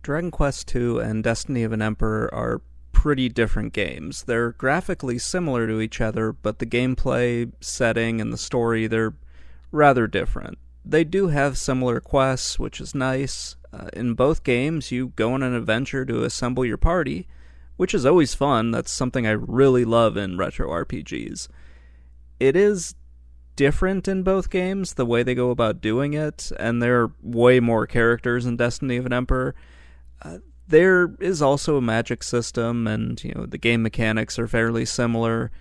Dragon Quest II and Destiny of an Emperor are pretty different games. They're graphically similar to each other, but the gameplay, setting, and the story, they're rather different. They do have similar quests, which is nice. In both games, you go on an adventure to assemble your party, which is always fun. That's something I really love in retro RPGs. It is different in both games, the way they go about doing it, and there are way more characters in Destiny of an Emperor. There is also a magic system, and the game mechanics are fairly similar.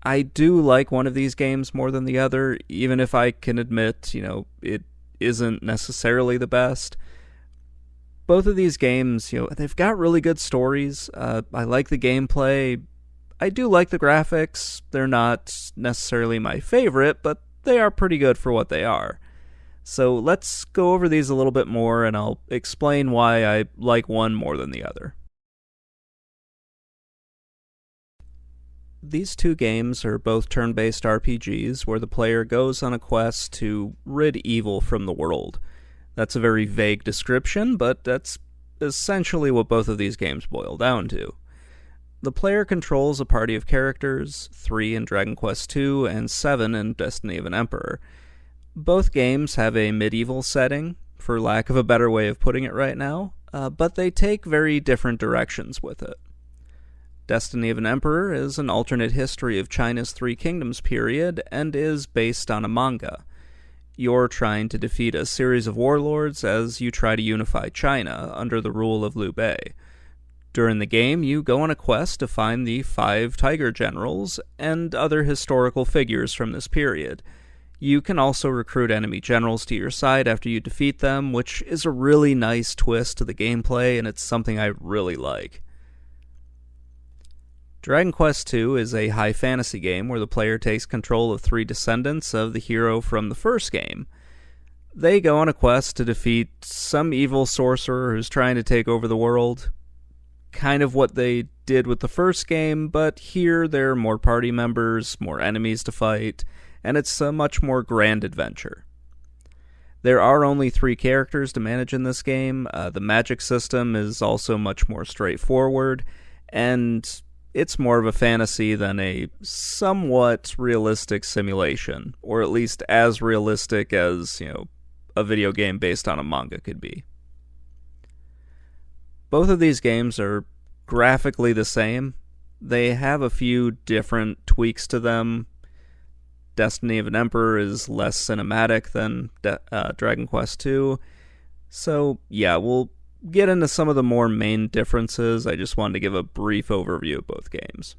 I do like one of these games more than the other, even if I can admit, it isn't necessarily the best. Both of these games, they've got really good stories. I like the gameplay. I do like the graphics. They're not necessarily my favorite, but they are pretty good for what they are. So let's go over these a little bit more, and I'll explain why I like one more than the other. These two games are both turn-based RPGs where the player goes on a quest to rid evil from the world. That's a very vague description, but that's essentially what both of these games boil down to. The player controls a party of characters, 3 in Dragon Quest II and 7 in Destiny of an Emperor. Both games have a medieval setting, for lack of a better way of putting it right now, but they take very different directions with it. Destiny of an Emperor is an alternate history of China's Three Kingdoms period and is based on a manga. You're trying to defeat a series of warlords as you try to unify China under the rule of Liu Bei. During the game, you go on a quest to find the 5 Tiger Generals and other historical figures from this period. You can also recruit enemy generals to your side after you defeat them, which is a really nice twist to the gameplay, and it's something I really like. Dragon Quest II is a high fantasy game where the player takes control of 3 descendants of the hero from the first game. They go on a quest to defeat some evil sorcerer who's trying to take over the world. Kind of what they did with the first game, but here there are more party members, more enemies to fight, and it's a much more grand adventure. There are only 3 characters to manage in this game. The magic system is also much more straightforward, and it's more of a fantasy than a somewhat realistic simulation, or at least as realistic as, a video game based on a manga could be. Both of these games are graphically the same. They have a few different tweaks to them. Destiny of an Emperor is less cinematic than Dragon Quest II. So, yeah, we'll get into some of the more main differences. I just wanted to give a brief overview of both games.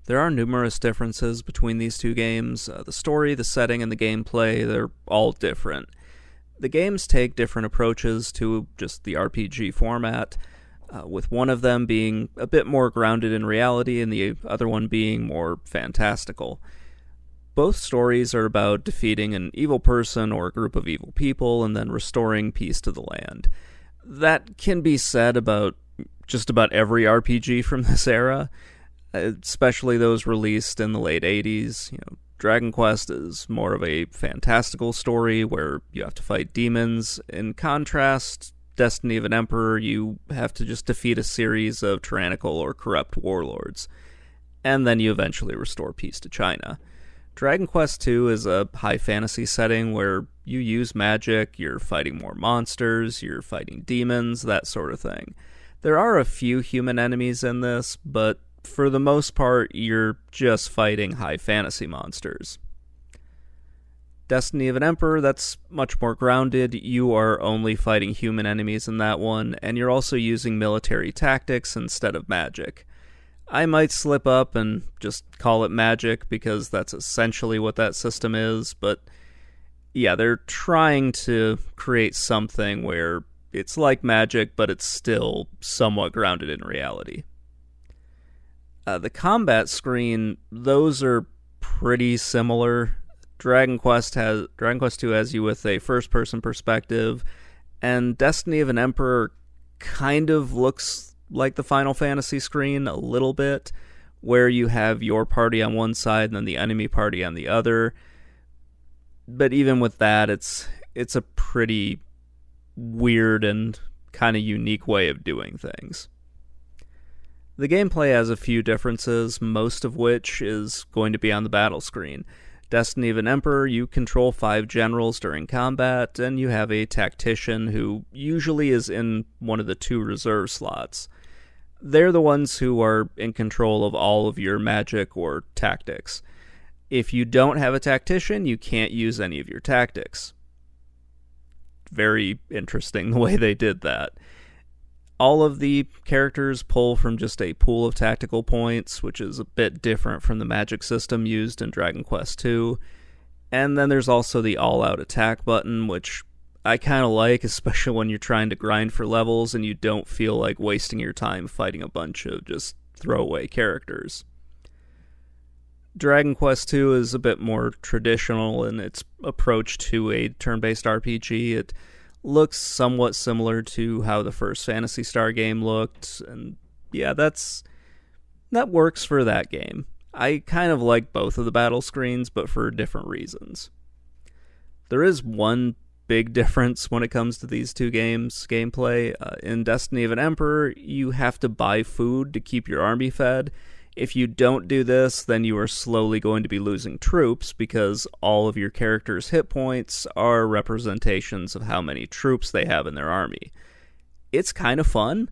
There are numerous differences between these two games. The story, the setting, and the gameplay, they're all different. The games take different approaches to just the RPG format, with one of them being a bit more grounded in reality and the other one being more fantastical. Both stories are about defeating an evil person or a group of evil people and then restoring peace to the land. That can be said about just about every RPG from this era, especially those released in the late 80s. Dragon Quest is more of a fantastical story where you have to fight demons. In contrast, Destiny of an Emperor, you have to just defeat a series of tyrannical or corrupt warlords, and then you eventually restore peace to China. Dragon Quest II is a high fantasy setting where you use magic, you're fighting more monsters, you're fighting demons, that sort of thing. There are a few human enemies in this, but for the most part, you're just fighting high fantasy monsters. Destiny of an Emperor, that's much more grounded. You are only fighting human enemies in that one, and you're also using military tactics instead of magic. I might slip up and just call it magic because that's essentially what that system is, but yeah, they're trying to create something where it's like magic, but it's still somewhat grounded in reality. The combat screen, those are pretty similar. Dragon Quest II has you with a first-person perspective, and Destiny of an Emperor kind of looks like the Final Fantasy screen a little bit, where you have your party on one side and then the enemy party on the other. But even with that, it's It's a pretty weird and kind of unique way of doing things. The gameplay has a few differences, most of which is going to be on the battle screen. Destiny of an Emperor, you control 5 generals during combat, and you have a tactician who usually is in one of the 2 reserve slots. They're the ones who are in control of all of your magic or tactics. If you don't have a tactician, you can't use any of your tactics. Very interesting the way they did that. All of the characters pull from just a pool of tactical points, which is a bit different from the magic system used in Dragon Quest II. And then there's also the all-out attack button, which I kind of like, especially when you're trying to grind for levels and you don't feel like wasting your time fighting a bunch of just throwaway characters. Dragon Quest II is a bit more traditional in its approach to a turn-based RPG. It looks somewhat similar to how the first Phantasy Star game looked, and yeah, that works for that game. I kind of like both of the battle screens, but for different reasons. There is one big difference when it comes to these 2 games' gameplay. In Destiny of an Emperor, you have to buy food to keep your army fed. If you don't do this, then you are slowly going to be losing troops because all of your characters' hit points are representations of how many troops they have in their army. It's kind of fun.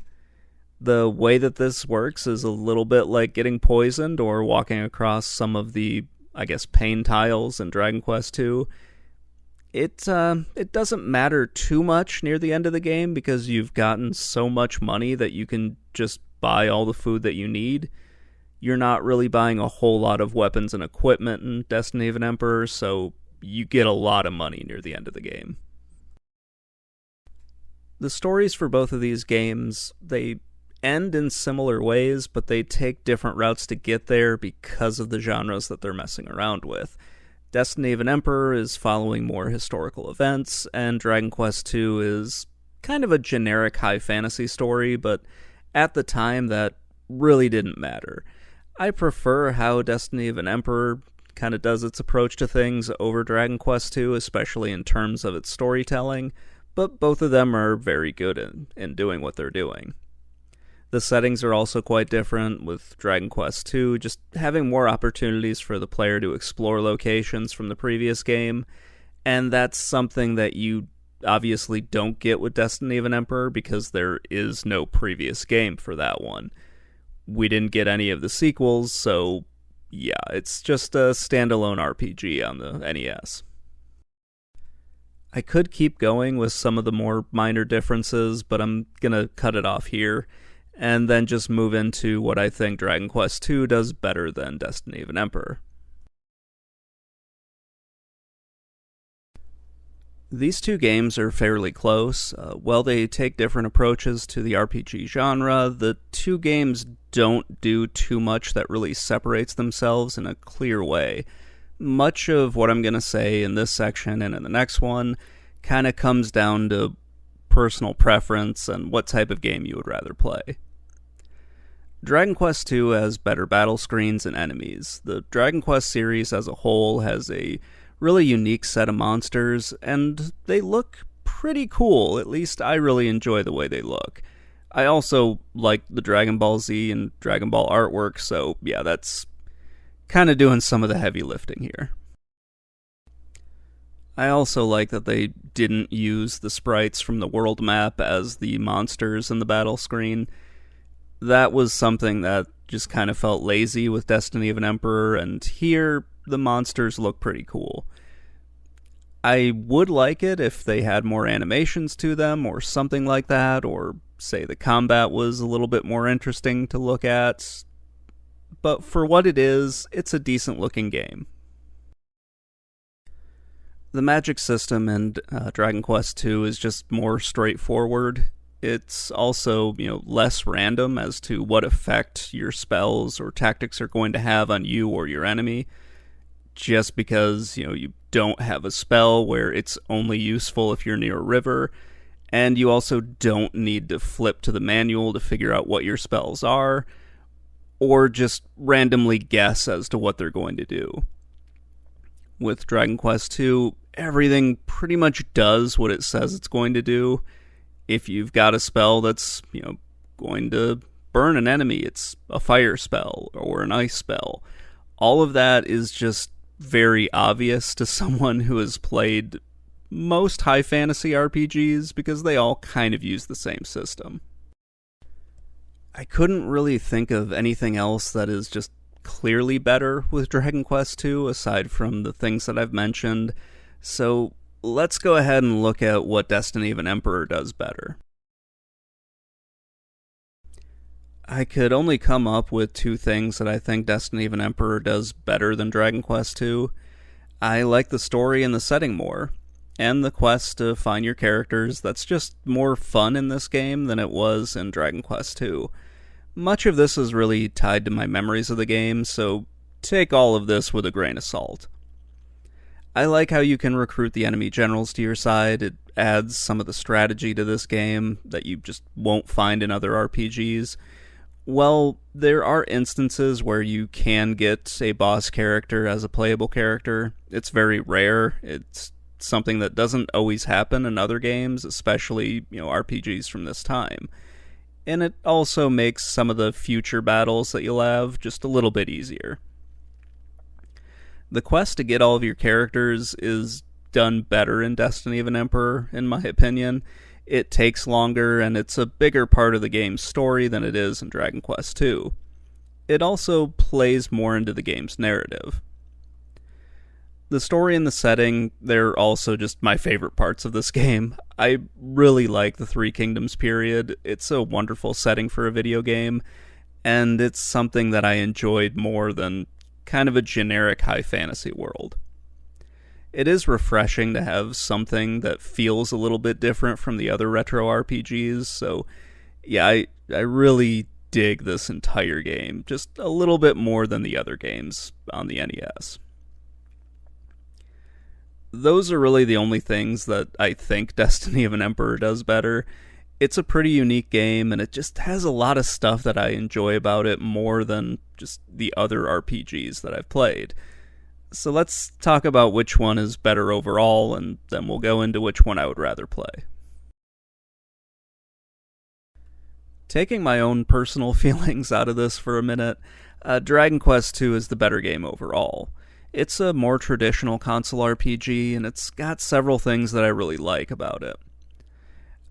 The way that this works is a little bit like getting poisoned or walking across some of the, pain tiles in Dragon Quest II. It doesn't matter too much near the end of the game because you've gotten so much money that you can just buy all the food that you need. You're not really buying a whole lot of weapons and equipment in Destiny of an Emperor, so you get a lot of money near the end of the game. The stories for both of these games, they end in similar ways, but they take different routes to get there because of the genres that they're messing around with. Destiny of an Emperor is following more historical events, and Dragon Quest II is kind of a generic high fantasy story, but at the time that really didn't matter. I prefer how Destiny of an Emperor kind of does its approach to things over Dragon Quest II, especially in terms of its storytelling, but both of them are very good in doing what they're doing. The settings are also quite different, with Dragon Quest II just having more opportunities for the player to explore locations from the previous game, and that's something that you obviously don't get with Destiny of an Emperor because there is no previous game for that one. We didn't get any of the sequels, so yeah, it's just a standalone RPG on the NES. I could keep going with some of the more minor differences, but I'm gonna cut it off here, and then just move into what I think Dragon Quest II does better than Destiny of an Emperor. These 2 games are fairly close. While they take different approaches to the RPG genre, the 2 games don't do too much that really separates themselves in a clear way. Much of what I'm going to say in this section and in the next one kind of comes down to personal preference and what type of game you would rather play. Dragon Quest II has better battle screens and enemies. The Dragon Quest series as a whole has a really unique set of monsters, and they look pretty cool. At least I really enjoy the way they look. I also like the Dragon Ball Z and Dragon Ball artwork, so yeah, that's kind of doing some of the heavy lifting here. I also like that they didn't use the sprites from the world map as the monsters in the battle screen. That was something that just kind of felt lazy with Destiny of an Emperor, and here the monsters look pretty cool. I would like it if they had more animations to them or something like that, or say the combat was a little bit more interesting to look at. But for what it is, it's a decent looking game. The magic system in Dragon Quest II is just more straightforward. It's also, less random as to what effect your spells or tactics are going to have on you or your enemy. Just because, you don't have a spell where it's only useful if you're near a river, and you also don't need to flip to the manual to figure out what your spells are, or just randomly guess as to what they're going to do. With Dragon Quest II, everything pretty much does what it says it's going to do. If you've got a spell that's, going to burn an enemy, it's a fire spell or an ice spell. All of that is just very obvious to someone who has played most high fantasy RPGs because they all kind of use the same system. I couldn't really think of anything else that is just clearly better with Dragon Quest II aside from the things that I've mentioned, so let's go ahead and look at what Destiny of an Emperor does better. I could only come up with two things that I think Destiny of an Emperor does better than Dragon Quest II. I like the story and the setting more, and the quest to find your characters. That's just more fun in this game than it was in Dragon Quest II. Much of this is really tied to my memories of the game, so take all of this with a grain of salt. I like how you can recruit the enemy generals to your side. It adds some of the strategy to this game that you just won't find in other RPGs. Well, there are instances where you can get a boss character as a playable character. It's very rare. It's something that doesn't always happen in other games, especially, RPGs from this time. And it also makes some of the future battles that you'll have just a little bit easier. The quest to get all of your characters is done better in Destiny of an Emperor, in my opinion. It takes longer, and it's a bigger part of the game's story than it is in Dragon Quest II. It also plays more into the game's narrative. The story and the setting, they're also just my favorite parts of this game. I really like the Three Kingdoms period. It's a wonderful setting for a video game, and it's something that I enjoyed more than kind of a generic high fantasy world. It is refreshing to have something that feels a little bit different from the other retro RPGs, so yeah, I really dig this entire game, just a little bit more than the other games on the NES. Those are really the only things that I think Destiny of an Emperor does better. It's a pretty unique game, and it just has a lot of stuff that I enjoy about it more than just the other RPGs that I've played. So let's talk about which one is better overall, and then we'll go into which one I would rather play. Taking my own personal feelings out of this for a minute, Dragon Quest II is the better game overall. It's a more traditional console RPG, and it's got several things that I really like about it.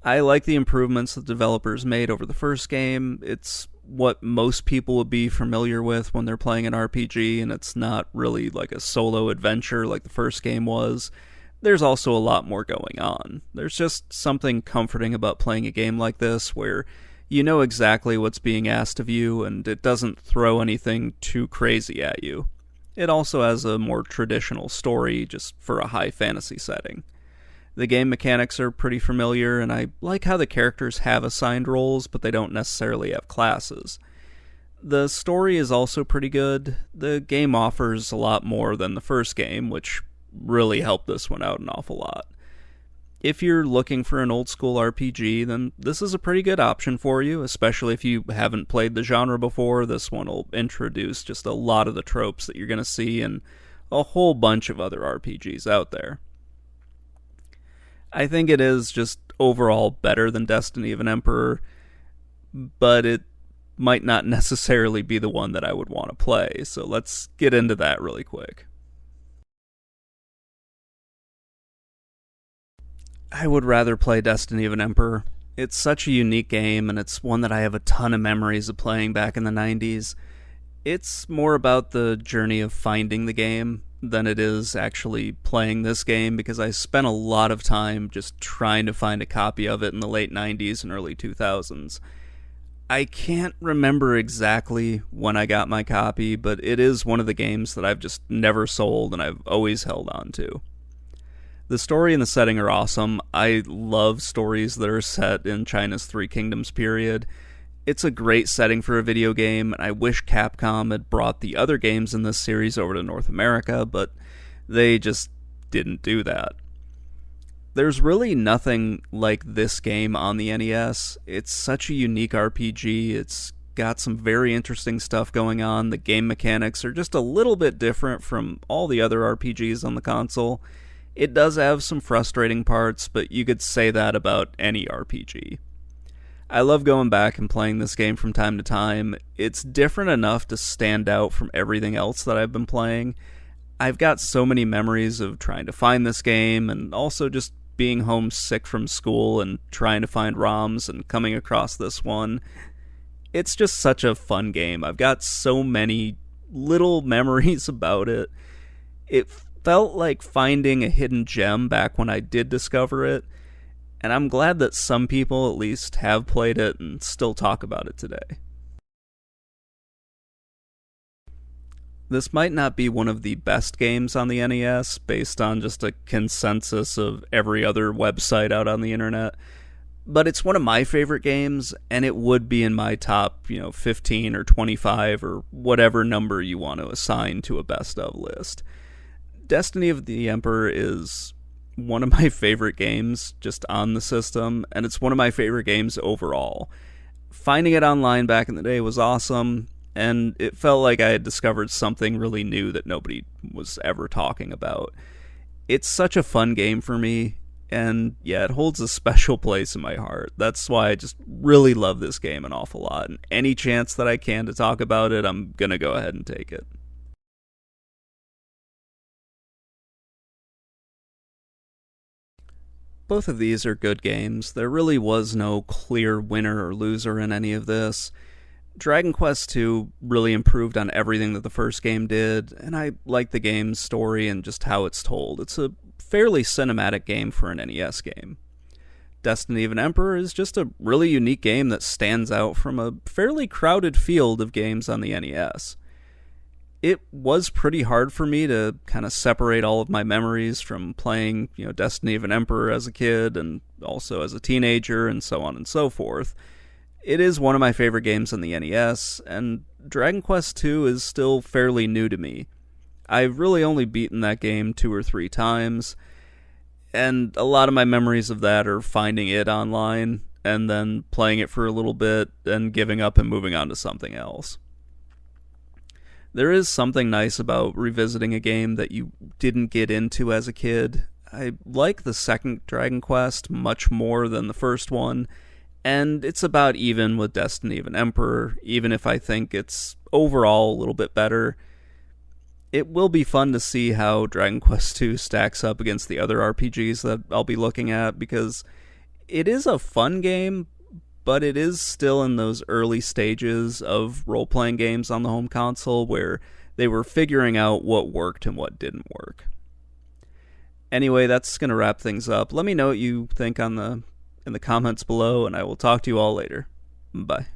I like the improvements the developers made over the first game. It's what most people would be familiar with when they're playing an RPG, and it's not really like a solo adventure like the first game was. There's also a lot more going on. There's just something comforting about playing a game like this where you know exactly what's being asked of you, and it doesn't throw anything too crazy at you. It also has a more traditional story just for a high fantasy setting. The game mechanics are pretty familiar, and I like how the characters have assigned roles, but they don't necessarily have classes. The story is also pretty good. The game offers a lot more than the first game, which really helped this one out an awful lot. If you're looking for an old school RPG, then this is a pretty good option for you, especially if you haven't played the genre before. This one will introduce just a lot of the tropes that you're going to see in a whole bunch of other RPGs out there. I think it is just overall better than Destiny of an Emperor, but it might not necessarily be the one that I would want to play, so let's get into that really quick. I would rather play Destiny of an Emperor. It's such a unique game, and it's one that I have a ton of memories of playing back in the 90s. It's more about the journey of finding the game than it is actually playing this game, because I spent a lot of time just trying to find a copy of it in the late 90s and early 2000s. I can't remember exactly when I got my copy, but it is one of the games that I've just never sold and I've always held on to. The story and the setting are awesome. I love stories that are set in China's Three Kingdoms period. It's a great setting for a video game, and I wish Capcom had brought the other games in this series over to North America, but they just didn't do that. There's really nothing like this game on the NES. It's such a unique RPG. It's got some very interesting stuff going on. The game mechanics are just a little bit different from all the other RPGs on the console. It does have some frustrating parts, but you could say that about any RPG. I love going back and playing this game from time to time. It's different enough to stand out from everything else that I've been playing. I've got so many memories of trying to find this game, and also just being homesick from school and trying to find ROMs and coming across this one. It's just such a fun game. I've got so many little memories about it. It felt like finding a hidden gem back when I did discover it, and I'm glad that some people at least have played it and still talk about it today. This might not be one of the best games on the NES, based on just a consensus of every other website out on the internet, but it's one of my favorite games, and it would be in my top, 15 or 25 or whatever number you want to assign to a best of list. Destiny of the Emperor is one of my favorite games just on the system, and it's one of my favorite games overall. Finding it online back in the day was awesome, and it felt like I had discovered something really new that nobody was ever talking about. It's such a fun game for me, and yeah, it holds a special place in my heart. That's why I just really love this game an awful lot, and any chance that I can to talk about it, I'm gonna go ahead and take it. Both of these are good games. There really was no clear winner or loser in any of this. Dragon Quest II really improved on everything that the first game did, and I like the game's story and just how it's told. It's a fairly cinematic game for an NES game. Destiny of an Emperor is just a really unique game that stands out from a fairly crowded field of games on the NES. It was pretty hard for me to kind of separate all of my memories from playing, Destiny of an Emperor as a kid and also as a teenager and so on and so forth. It is one of my favorite games on the NES, and Dragon Quest II is still fairly new to me. I've really only beaten that game 2 or 3 times, and a lot of my memories of that are finding it online, and then playing it for a little bit, and giving up and moving on to something else. There is something nice about revisiting a game that you didn't get into as a kid. I like the second Dragon Quest much more than the first one, and it's about even with Destiny of an Emperor, even if I think it's overall a little bit better. It will be fun to see how Dragon Quest II stacks up against the other RPGs that I'll be looking at, because it is a fun game, but it is still in those early stages of role-playing games on the home console where they were figuring out what worked and what didn't work. Anyway, that's going to wrap things up. Let me know what you think in the comments below, and I will talk to you all later. Bye.